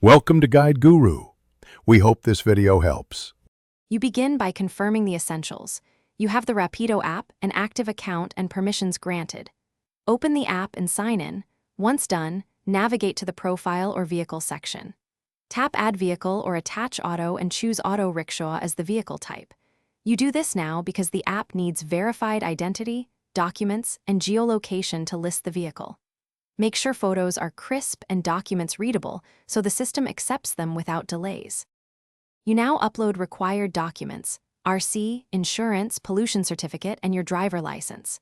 Welcome to Guide Guru. We hope this video helps. You begin by confirming the essentials. You have the Rapido app, an active account, and permissions granted. Open the app and sign in. Once done, navigate to the Profile or Vehicle section. Tap Add Vehicle or Attach Auto and choose Auto Rickshaw as the vehicle type. You do this now because the app needs verified identity, documents, and geolocation to list the vehicle. Make sure photos are crisp and documents readable so the system accepts them without delays. You now upload required documents: RC, insurance, pollution certificate, and your driver license.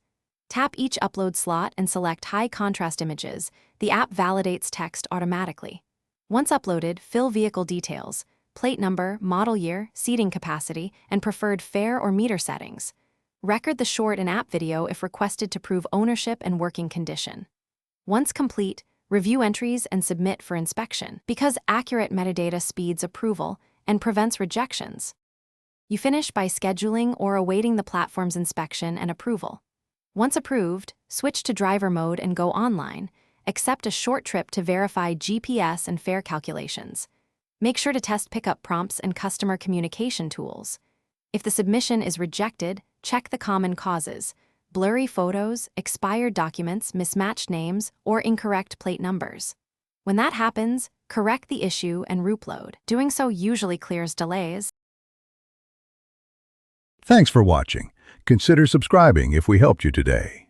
Tap each upload slot and select high contrast images. The app validates text automatically. Once uploaded, fill vehicle details: plate number, model year, seating capacity, and preferred fare or meter settings. Record the short in-app video if requested to prove ownership and working condition. Once complete, review entries and submit for inspection, because accurate metadata speeds approval and prevents rejections. You finish by scheduling or awaiting the platform's inspection and approval. Once approved, switch to driver mode and go online. Accept a short trip to verify GPS and fare calculations. Make sure to test pickup prompts and customer communication tools. If the submission is rejected, check the common causes: blurry photos, expired documents, mismatched names, or incorrect plate numbers. When that happens, correct the issue and reupload. Doing so usually clears delays. Thanks for watching. Consider subscribing if we helped you today.